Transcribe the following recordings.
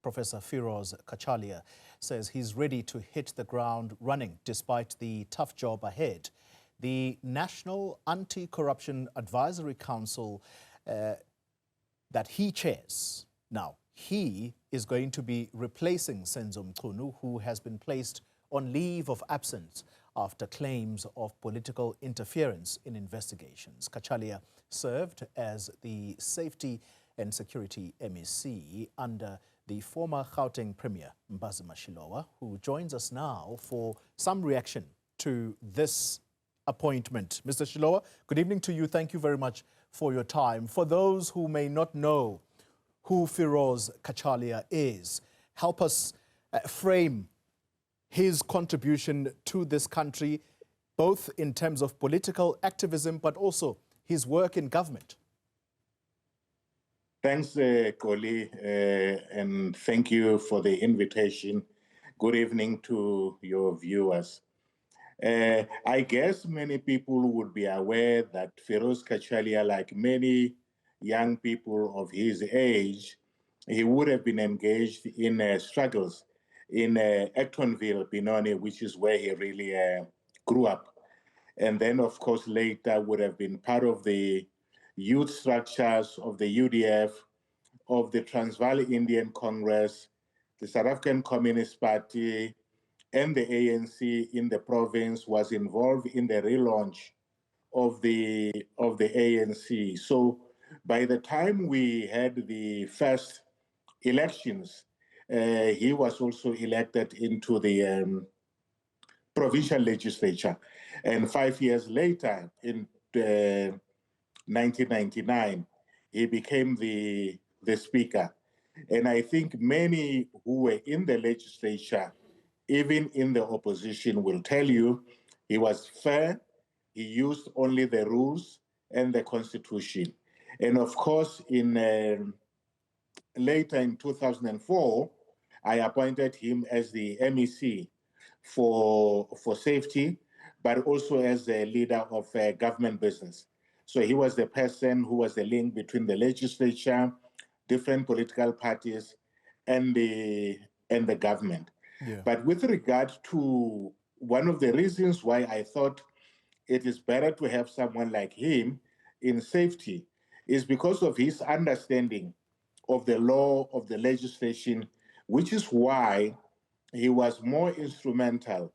Professor Firoz Cachalia, says he's ready to hit the ground running despite the tough job ahead. The National Anti-Corruption Advisory Council that he chairs now, he is going to be replacing Senzo Mchunu, who has been placed on leave of absence after claims of political interference in investigations. Cachalia served as the Safety and Security MEC under the former Gauteng Premier Mbhazima Shilowa, who joins us now for some reaction to this appointment. Mr. Shilowa, good evening to you. Thank you very much for your time. For those who may not know who Firoz Cachalia is, help us frame his contribution to this country, both in terms of political activism, but also his work in government. Thanks, Koli, and thank you for the invitation. Good evening to your viewers. I guess many people would be aware that Firoz Cachalia, like many young people of his age, he would have been engaged in struggles in Actonville, Benoni, which is where he really grew up. And then, of course, later would have been part of the youth structures of the UDF, of the Transvaal Indian Congress, the South African Communist Party, and the ANC in the province, was involved in the relaunch of the ANC. So by the time we had the first elections, he was also elected into the provincial legislature. And 5 years later, in 1999, he became the speaker. And I think many who were in the legislature, even in the opposition, will tell you he was fair, he used only the rules and the Constitution. And of course, later in 2004, I appointed him as the MEC for safety, but also as the leader of government business. So he was the person who was the link between the legislature, different political parties, and the government. Yeah. But with regard to one of the reasons why I thought it is better to have someone like him in safety is because of his understanding of the law, of the legislation, which is why he was more instrumental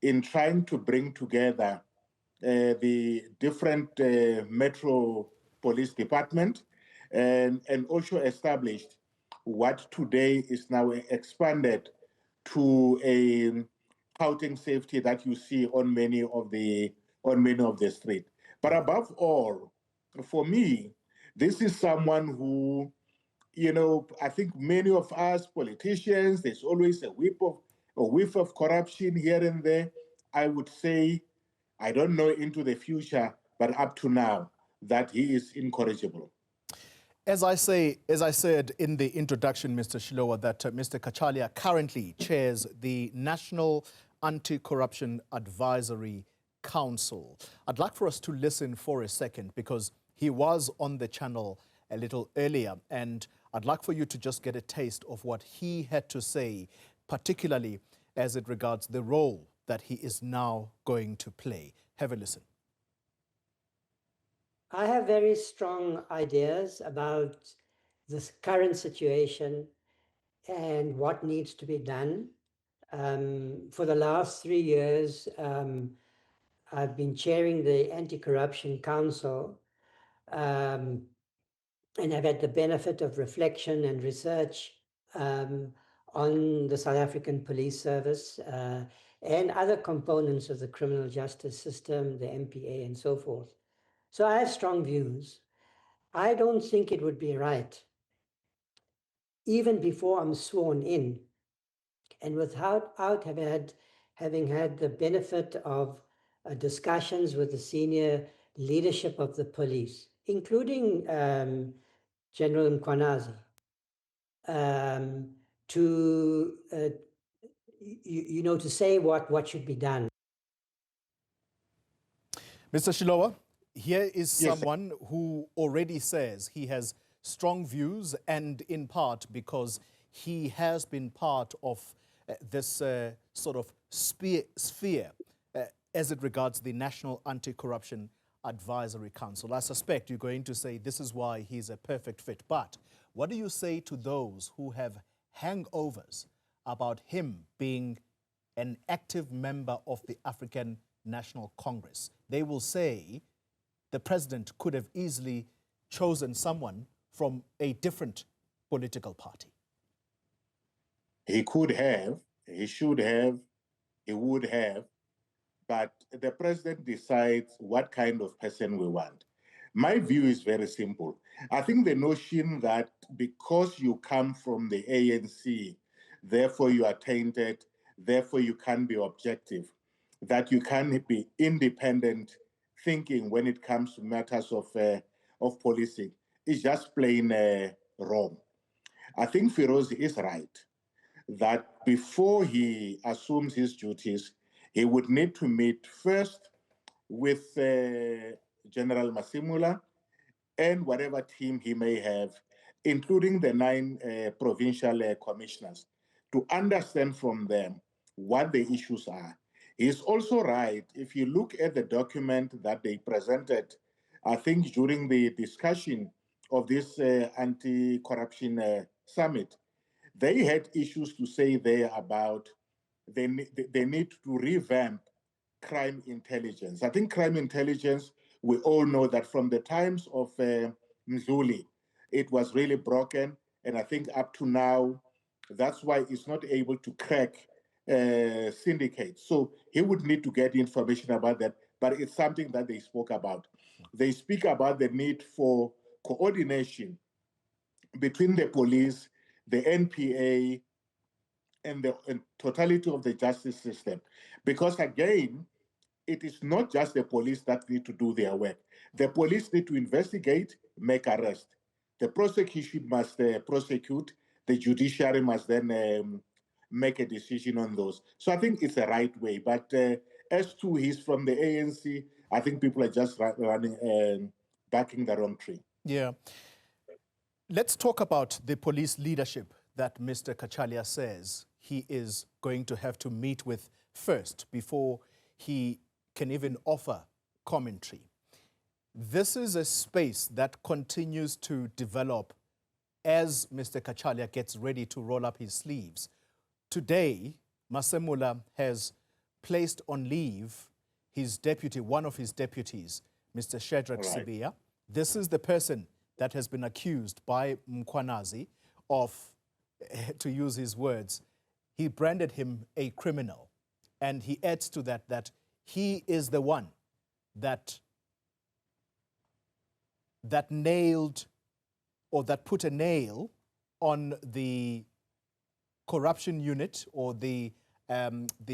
in trying to bring together the different metro police department and also established what today is now expanded to a Gauteng Safety that you see on many of the streets. But above all, for me, this is someone who, you know, I think many of us politicians, there's always a whiff of corruption here and there. I would say, I don't know into the future, but up to now, that he is incorrigible. As I said in the introduction, Mr. Shilowa, that Mr. Cachalia currently chairs the National Anti-Corruption Advisory Council. I'd like for us to listen for a second because he was on the channel a little earlier, and I'd like for you to just get a taste of what he had to say, particularly as it regards the role that he is now going to play. Have a listen. I have very strong ideas about this current situation and what needs to be done. For the last 3 years, I've been chairing the Anti-Corruption Council, and I've had the benefit of reflection and research on the South African Police Service and other components of the criminal justice system, the MPA and so forth. So I have strong views. I don't think it would be right, even before I'm sworn in, and without having had the benefit of discussions with the senior leadership of the police, including General Mkhwanazi, to say what should be done. Mr. Shilowa, here is Yes, someone who already says he has strong views, and in part because he has been part of this sort of sphere as it regards the National Anti-Corruption Advisory Council. I suspect you're going to say this is why he's a perfect fit. But what do you say to those who have hangovers about him being an active member of the African National Congress? They will say the president could have easily chosen someone from a different political party. He could have, he should have, he would have, but the president decides what kind of person we want. My view is very simple. I think the notion that because you come from the ANC, therefore you are tainted, therefore you can't be objective, that you can't be independent thinking when it comes to matters of policing is just plain wrong. I think Firoz is right that before he assumes his duties, he would need to meet first with General Masimula and whatever team he may have, including the 9 provincial commissioners, to understand from them what the issues are. He's also right. If you look at the document that they presented, I think during the discussion of this anti-corruption summit, they had issues to say there about they need to revamp crime intelligence. I think crime intelligence, we all know that from the times of Mzuli, it was really broken. And I think up to now, that's why it's not able to crack syndicates. So he would need to get information about that, but it's something that they spoke about. They speak about the need for coordination between the police, the NPA, and the totality of the justice system. Because again, it is not just the police that need to do their work. The police need to investigate, make arrest. The prosecution must prosecute. The judiciary must then make a decision on those. So I think it's the right way. But as to he's from the ANC, I think people are just running, backing the wrong tree. Yeah. Let's talk about the police leadership that Mr. Cachalia says he is going to have to meet with first before he can even offer commentary. This is a space that continues to develop as Mr. Cachalia gets ready to roll up his sleeves. Today, Masemula has placed on leave his deputy, one of his deputies, Mr. Shadrach Sibiya. This is the person that has been accused by Mkhwanazi of, to use his words, he branded him a criminal. And he adds to that that he is the one that nailed or that put a nail on the corruption unit or the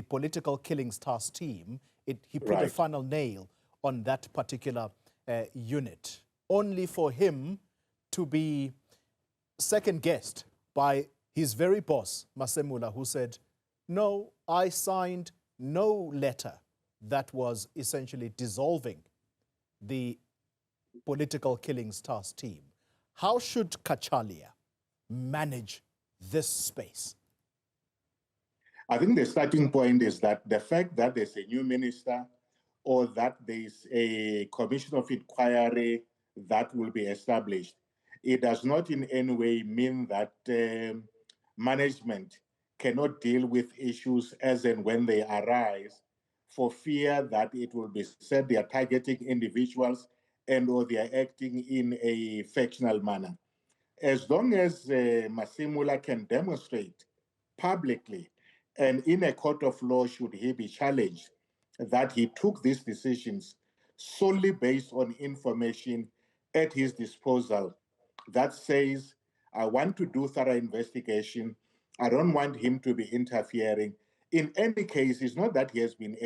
political killings task team. He put a final nail on that particular unit, only for him to be second-guessed by his very boss, Masemula, who said, no, I signed no letter that was essentially dissolving the political killings task team. How should Cachalia manage this space? I think the starting point is that the fact that there's a new minister or that there's a commission of inquiry that will be established, it does not in any way mean that management cannot deal with issues as and when they arise, for fear that it will be said they are targeting individuals and or they are acting in a factional manner. As long as Masimula can demonstrate publicly and in a court of law, should he be challenged, that he took these decisions solely based on information at his disposal that says, I want to do thorough investigation. I don't want him to be interfering. In any case, it's not that he has been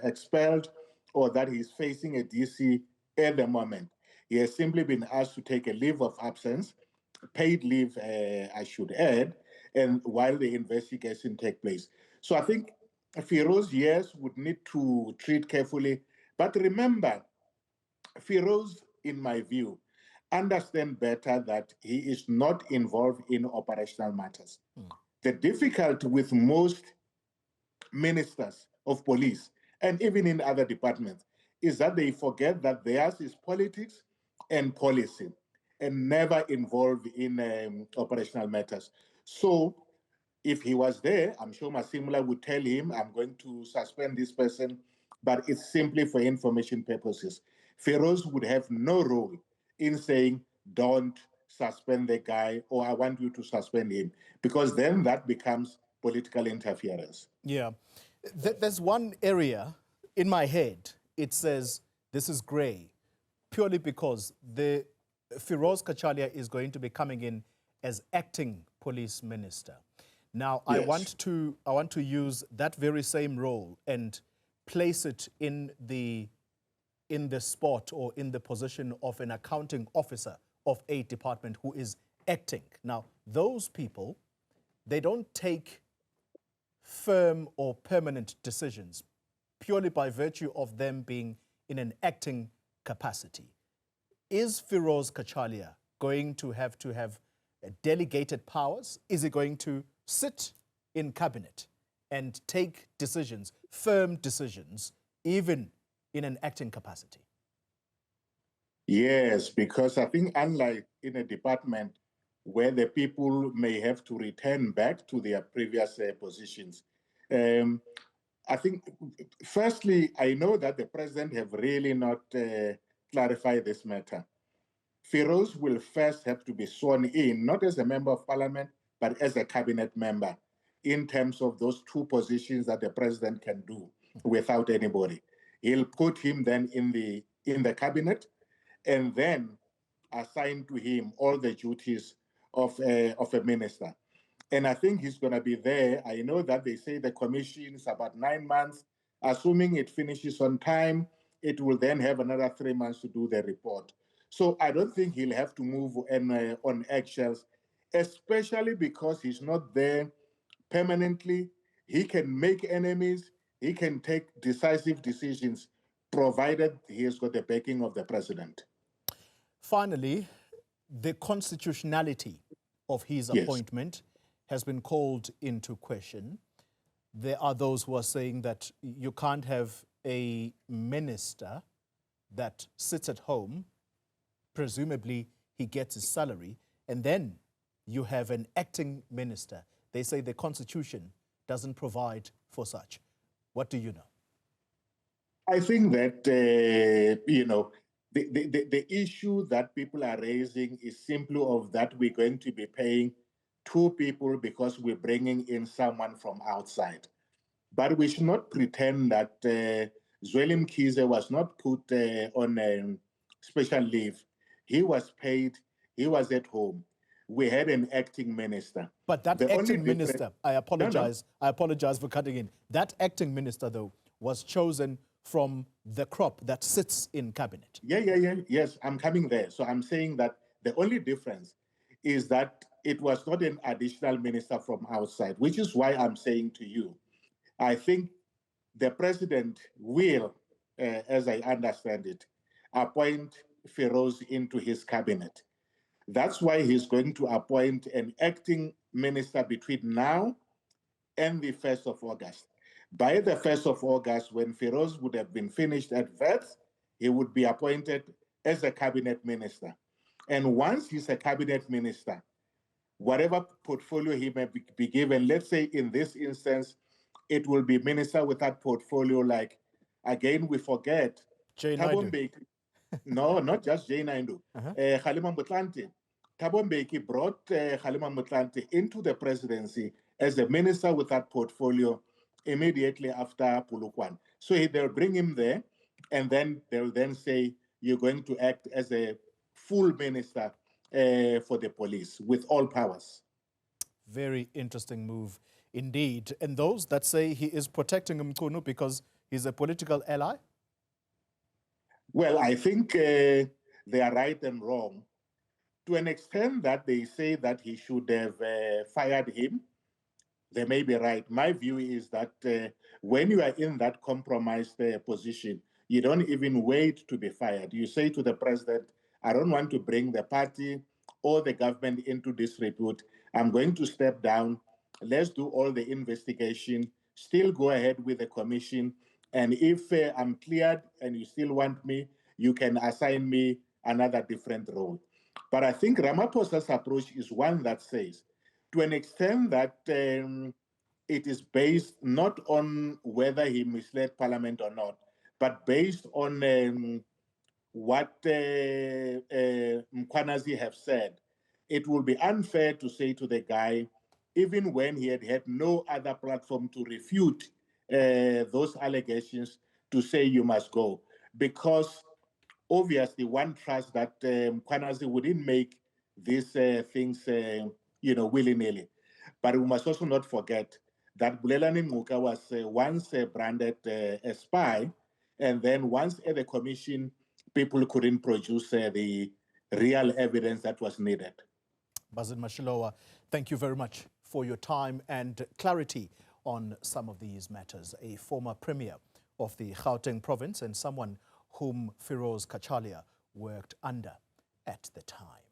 expelled or that he's facing a DC at the moment. He has simply been asked to take a leave of absence, paid leave, I should add, and while the investigation takes place. So I think Firoz, yes, would need to treat carefully. But remember, Firoz, in my view, understand better that he is not involved in operational matters. The difficulty with most ministers of police and even in other departments is that they forget that theirs is politics and policy and never involved in operational matters. So if he was there, I'm sure Masimula would tell him, I'm going to suspend this person, but it's simply for information purposes. Firoz would have no role in saying, don't suspend the guy, or I want you to suspend him, because then that becomes political interference. Yeah. There's one area in my head, it says this is gray, purely because the Firoz Cachalia is going to be coming in as acting police minister. Now, Yes. I want to use that very same role and place it in the spot or in the position of an accounting officer of a department who is acting. Now, those people, they don't take firm or permanent decisions purely by virtue of them being in an acting capacity. Is Firoz Cachalia going to have delegated powers? Is he going to sit in cabinet and take decisions, firm decisions, even in an acting capacity? Yes, because I think unlike in a department where the people may have to return back to their previous positions, I think, firstly, I know that the president have really not clarified this matter. Firoz will first have to be sworn in, not as a member of parliament, but as a cabinet member, in terms of those two positions that the president can do without anybody. He'll put him then in the cabinet, and then assign to him all the duties of a minister. And I think he's going to be there. I know that they say the commission is about 9 months. Assuming it finishes on time, it will then have another 3 months to do the report. So I don't think he'll have to move on eggshells, especially because he's not there permanently. He can make enemies. He can take decisive decisions, provided he has got the backing of the president. Finally, the constitutionality of his appointment has been called into question. There are those who are saying that you can't have a minister that sits at home, presumably he gets his salary, and then you have an acting minister. They say the Constitution doesn't provide for such. What do you know? I think that, the issue that people are raising is simply of that we're going to be paying two people because we're bringing in someone from outside. But we should not pretend that Zweli Mkhize was not put on special leave. He was paid. He was at home. We had an acting minister. But that acting minister, I apologize for cutting in. That acting minister, though, was chosen from the crop that sits in cabinet. Yes, I'm coming there. So I'm saying that the only difference is that it was not an additional minister from outside, which is why I'm saying to you, I think the president will, as I understand it, appoint Firoz into his cabinet. That's why he's going to appoint an acting minister between now and the 1st of August. By the 1st of August, when Firoz would have been finished at Wits, he would be appointed as a cabinet minister. And once he's a cabinet minister, whatever portfolio he may be given, let's say in this instance, it will be minister with that portfolio, like, again, we forget. Thabo Mbeki. No, not just Jane Naidoo. Kgalema Motlanthe. Thabo Mbeki brought Kgalema Motlanthe into the presidency as a minister with that portfolio immediately after Polokwane. So they'll bring him there, and then they'll then say, you're going to act as a full minister for the police with all powers. Very interesting move indeed. And those that say he is protecting Mchunu because he's a political ally? Well, I think they are right and wrong. To an extent that they say that he should have fired him, they may be right. My view is that when you are in that compromised position, you don't even wait to be fired. You say to the president, I don't want to bring the party or the government into disrepute. I'm going to step down. Let's do all the investigation, still go ahead with the commission. And if I'm cleared and you still want me, you can assign me another different role. But I think Ramaphosa's approach is one that says, to an extent that it is based not on whether he misled Parliament or not, but based on what Mkhwanazi have said, it will be unfair to say to the guy, even when he had no other platform to refute those allegations, to say you must go. Because obviously one trusts that Mkhwanazi wouldn't make these things willy-nilly. But we must also not forget that Bulelani Ngcuka was once branded a spy, and then once at the commission, people couldn't produce the real evidence that was needed. Mbhazima Shilowa, thank you very much for your time and clarity on some of these matters. A former premier of the Gauteng province and someone whom Firoz Cachalia worked under at the time.